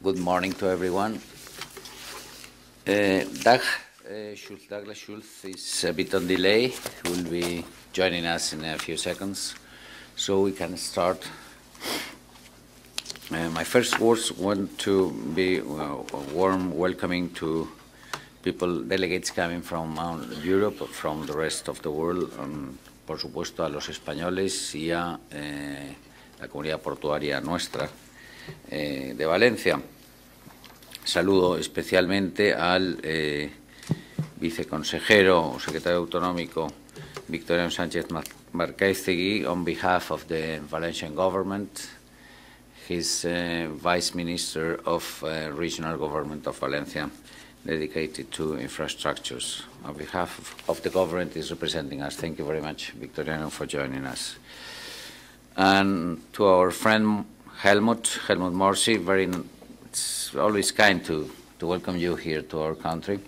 Good morning to everyone. Douglas Schultz is a bit on delay. He will be joining us in a few seconds, so we can start. My first words want to be a warm welcoming to people, delegates coming from Europe, from the rest of the world, por supuesto a los españoles y a la comunidad portuaria nuestra de Valencia. Saludo especialmente al viceconsejero o secretario autonómico Victoriano Sánchez Marcaiztegui on behalf of the Valencian government, his Vice Minister of Regional Government of Valencia, dedicated to infrastructures. On behalf of the government is representing us. Thank you very much, Victoriano, for joining us. And to our friend Helmut Morsi, it's always kind to welcome you here to our country,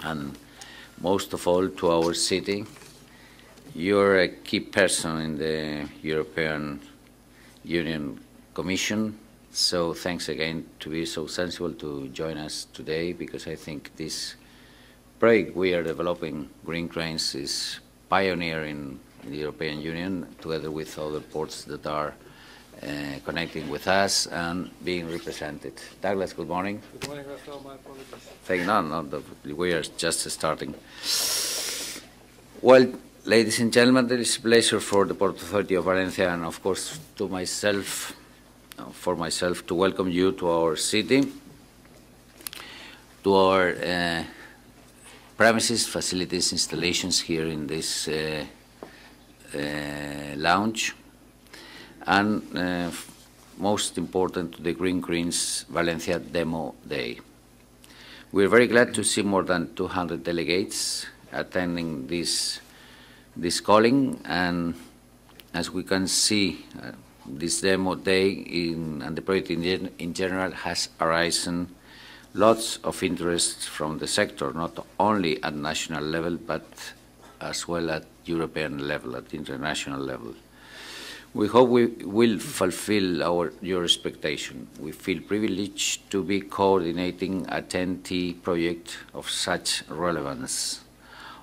and most of all to our city. You're a key person in the European Union Commission, so thanks again to be so sensible to join us today, because I think this project we are developing, Greencranes, is pioneer in the European Union, together with other ports that are connecting with us and being represented. Douglas, good morning. Good morning, Rafael. My apologies. We are just starting. Well, ladies and gentlemen, it is a pleasure for the Port Authority of Valencia and, of course, for myself, to welcome you to our city, to our premises, facilities, installations here in this lounge, and most important, to the Greencranes Valencia Demo Day. We're very glad to see more than 200 delegates attending this calling, and as we can see, this Demo Day and the project in general has arisen lots of interest from the sector, not only at national level, but as well at European level, at international level. We hope we will fulfill your expectation. We feel privileged to be coordinating a TEN-T project of such relevance.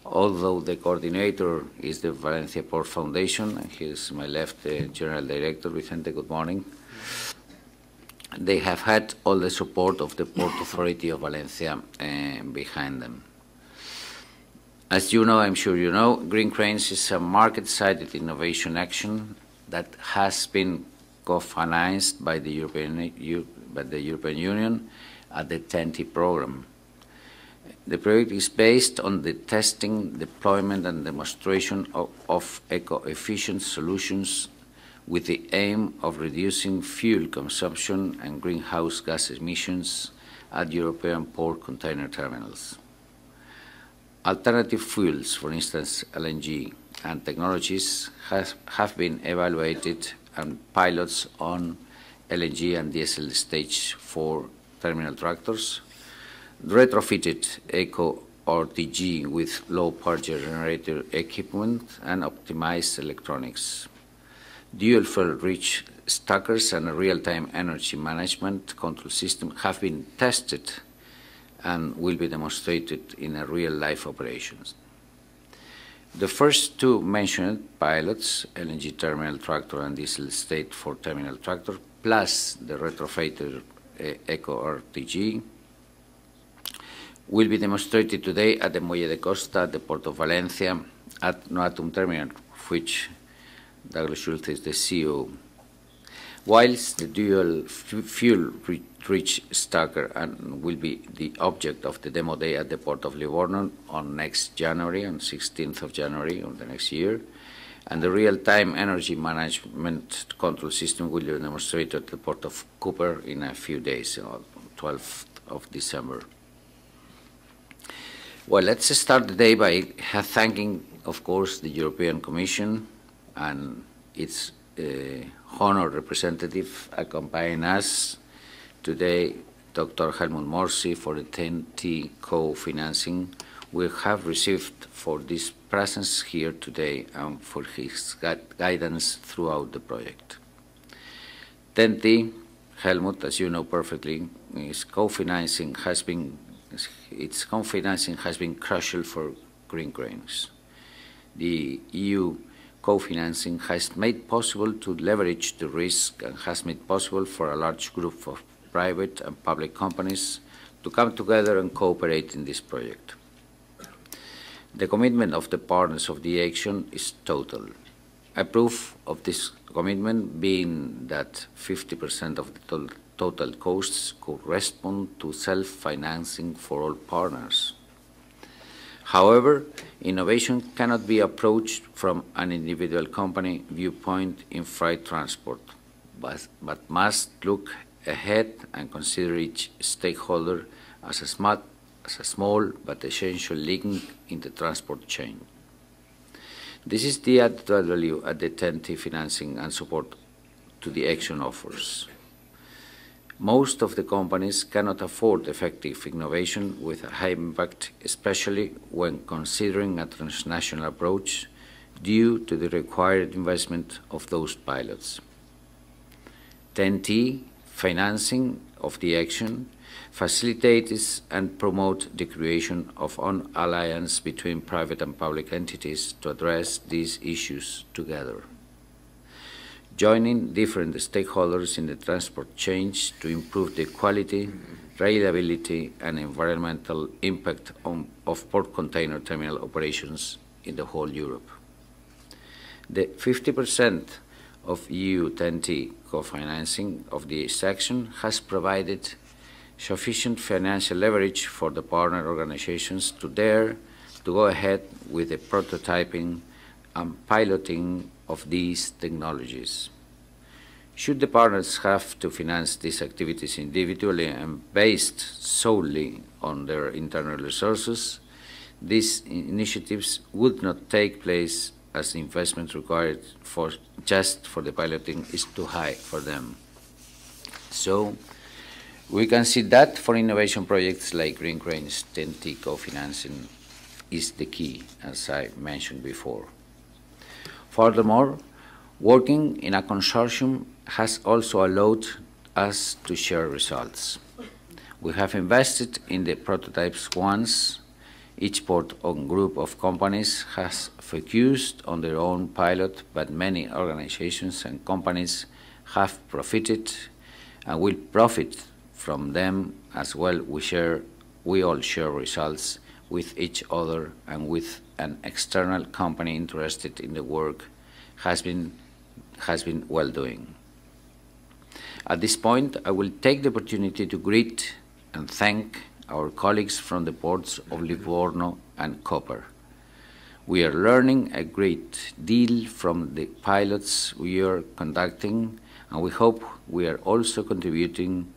Although the coordinator is the Valenciaport Foundation, and here's my left, the General Director, Vicente, good morning. They have had all the support of the Port Authority of Valencia behind them. As you know, I'm sure you know, Greencranes is a market-sided innovation action that has been co-financed by the European Union at the TEN-T program. The project is based on the testing, deployment, and demonstration of eco-efficient solutions with the aim of reducing fuel consumption and greenhouse gas emissions at European port container terminals. Alternative fuels, for instance LNG, and technologies have been evaluated, and pilots on LNG and diesel stage 4 terminal tractors, retrofitted eco-RTG with low-power generator equipment and optimized electronics. Dual-fuel rich stackers and a real-time energy management control system have been tested and will be demonstrated in a real-life operations. The first two mentioned pilots, LNG terminal tractor and diesel state 4 terminal tractor, plus the retrofitted eco-RTG, will be demonstrated today at the Muelle de Costa at the Port of Valencia, at Noatum terminal, which Douglas Schultz is the CEO. Whilst the dual fuel rich stacker will be the object of the demo day at the Port of Livorno on next January, on 16th of January of the next year, and the real-time energy management control system will be demonstrated at the Port of Cooper in a few days, on 12th of December. Well, let's start the day by thanking, of course, the European Commission and its honored representative accompanying us today, Dr. Helmut Morsi, for the TEN-T co-financing we have received for this presence here today and for his guidance throughout the project. TEN-T Helmut, as you know perfectly, its co-financing has been crucial for Greencranes. The EU co-financing has made possible to leverage the risk and has made possible for a large group of private and public companies to come together and cooperate in this project. The commitment of the partners of the action is total. A proof of this commitment being that 50% of the total costs correspond to self-financing for all partners. However, innovation cannot be approached from an individual company viewpoint in freight transport, but must look ahead and consider each stakeholder as a small but essential link in the transport chain. This is the added value at the TEN-T financing and support to the action offers. Most of the companies cannot afford effective innovation with a high impact, especially when considering a transnational approach due to the required investment of those pilots. TEN-T financing of the action facilitates and promotes the creation of an alliance between private and public entities to address these issues together. Joining different stakeholders in the transport chain to improve the quality, reliability, and environmental impact of port container terminal operations in the whole Europe. The 50% of EU TEN-T co-financing of this action has provided sufficient financial leverage for the partner organizations to dare to go ahead with the prototyping and piloting of these technologies. Should the partners have to finance these activities individually and based solely on their internal resources, these initiatives would not take place as the investment required just for the piloting is too high for them. So we can see that for innovation projects like Greencranes, TEN-T co-financing is the key, as I mentioned before. Furthermore, working in a consortium has also allowed us to share results. We have invested in the prototypes once. Each port or group of companies has focused on their own pilot, but many organizations and companies have profited and will profit from them as well. We all share results with each other and with an external company interested in the work has been well doing. At this point, I will take the opportunity to greet and thank our colleagues from the ports of Livorno and Koper. We are learning a great deal from the pilots we are conducting, and we hope we are also contributing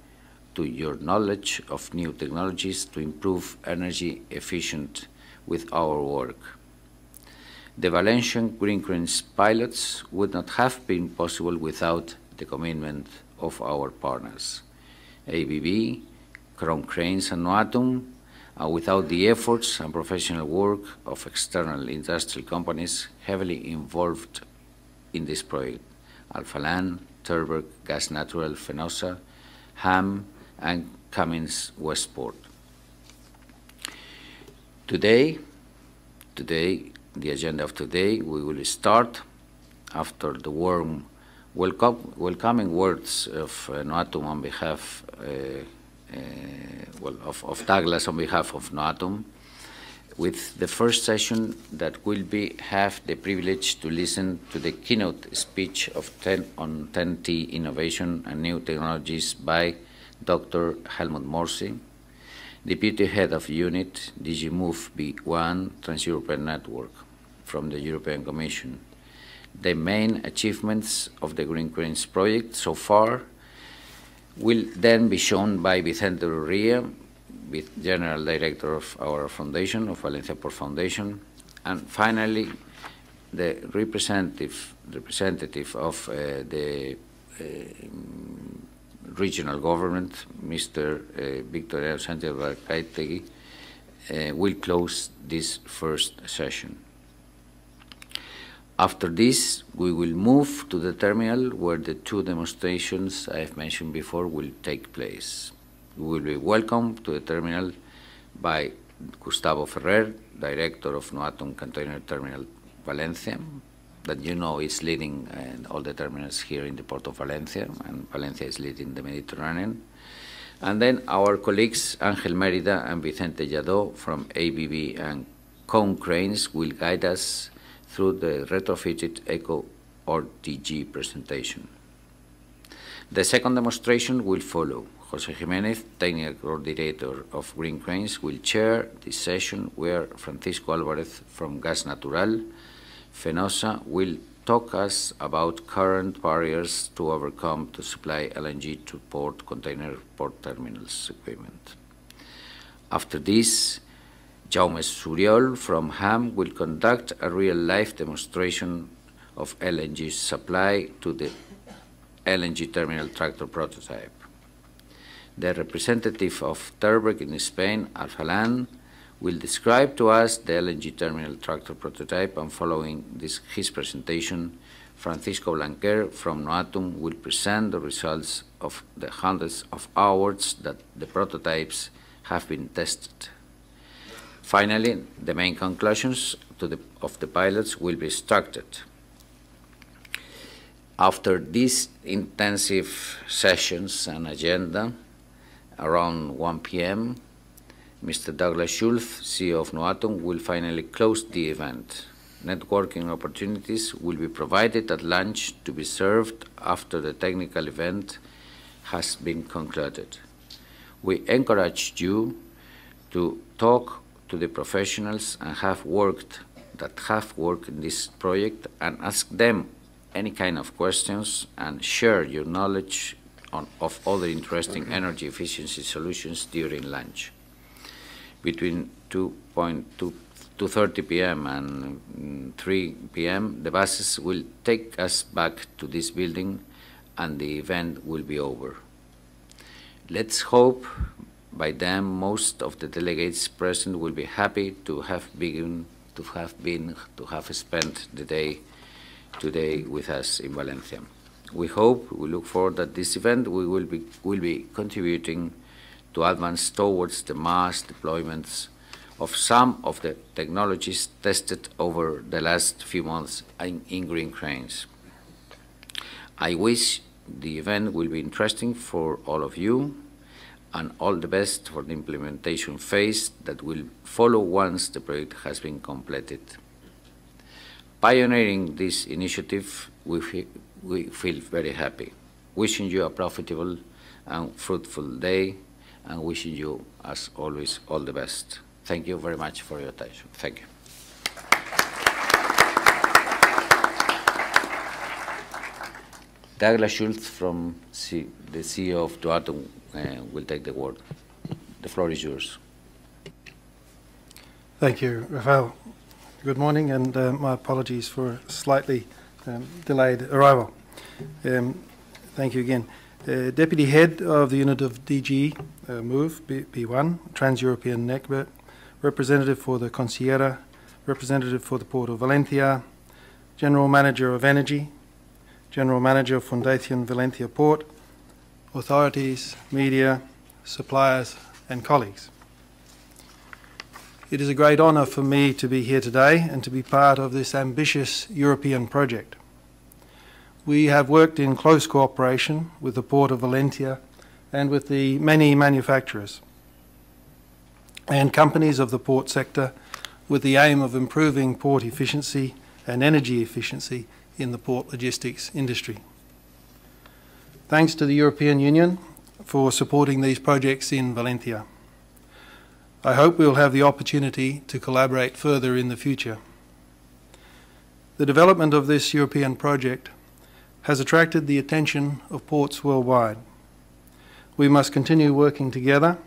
to your knowledge of new technologies to improve energy efficient with our work. The Valencian Greencranes pilots would not have been possible without the commitment of our partners, ABB, Greencranes and Noatum, and without the efforts and professional work of external industrial companies heavily involved in this project, Alphaland, Terberg, Gas Natural, Fenosa, Ham, and Cummins Westport. Today, the agenda of today, we will start after the warm welcoming words of Noatum on behalf of Douglas on behalf of Noatum, with the first session that will have the privilege to listen to the keynote speech on TEN-T innovation and new technologies by Dr. Helmut Morsi, Deputy Head of Unit, DG Move B1 Trans-European Network from the European Commission. The main achievements of the Greencranes project so far will then be shown by Vicente Urria, General Director of our foundation, of Valenciaport Foundation, and finally the representative of the regional government, Mr. Victoriano Sánchez Barcaitegui, will close this first session. After this, we will move to the terminal where the two demonstrations I have mentioned before will take place. We will be welcomed to the terminal by Gustavo Ferrer, Director of Noatum Container Terminal Valencia, that you know is leading all the terminals here in the port of Valencia, and Valencia is leading the Mediterranean. And then our colleagues Ángel Mérida and Vicente Lladó from ABB and Greencranes will guide us through the retrofitted Eco RTG presentation. The second demonstration will follow. José Jiménez, Technical Coordinator of Greencranes, will chair this session where Francisco Álvarez from Gas Natural, Fenosa, will talk us about current barriers to overcome to supply LNG to container port terminals equipment. After this, Jaume Suriol from HAM will conduct a real-life demonstration of LNG supply to the LNG terminal tractor prototype. The representative of Terberg in Spain, Alfalan, will describe to us the LNG terminal tractor prototype, and following his presentation, Francisco Blanquer from Noatum will present the results of the hundreds of hours that the prototypes have been tested. Finally, the main conclusions of the pilots will be extracted. After these intensive sessions and agenda, around 1 p.m., Mr. Douglas Schultz, CEO of Noatum, will finally close the event. Networking opportunities will be provided at lunch to be served after the technical event has been concluded. We encourage you to talk to the professionals and have worked in this project and ask them any kind of questions and share your knowledge of other interesting energy efficiency solutions during lunch. Between 2:30 p.m. and 3 p.m., the buses will take us back to this building and the event will be over. Let's hope by then most of the delegates present will be happy to have spent the day today with us in Valencia. We look forward that this event will be contributing to advance towards the mass deployments of some of the technologies tested over the last few months in Greencranes. I wish the event will be interesting for all of you, and all the best for the implementation phase that will follow once the project has been completed. Pioneering this initiative, we feel very happy. Wishing you a profitable and fruitful day, and wishing you, as always, all the best. Thank you very much for your attention. Thank you. Douglas Schultz from the CEO of Noatum will take the word. The floor is yours. Thank you, Rafael. Good morning, and my apologies for a slightly delayed arrival. Thank you again. Deputy Head of the Unit of DG MOVE, B1, Trans-European Network, Representative for the Consierra, Representative for the Port of Valencia, General Manager of Energy, General Manager of Fundación Valenciaport, authorities, media, suppliers, and colleagues. It is a great honour for me to be here today and to be part of this ambitious European project. We have worked in close cooperation with the Port of Valencia and with the many manufacturers and companies of the port sector with the aim of improving port efficiency and energy efficiency in the port logistics industry. Thanks to the European Union for supporting these projects in Valencia. I hope we will have the opportunity to collaborate further in the future. The development of this European project has attracted the attention of ports worldwide. We must continue working together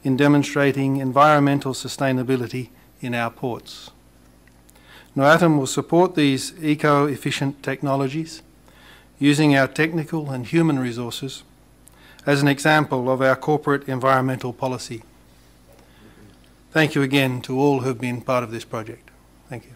in demonstrating environmental sustainability in our ports. Noatum will support these eco-efficient technologies using our technical and human resources as an example of our corporate environmental policy. Thank you again to all who have been part of this project. Thank you.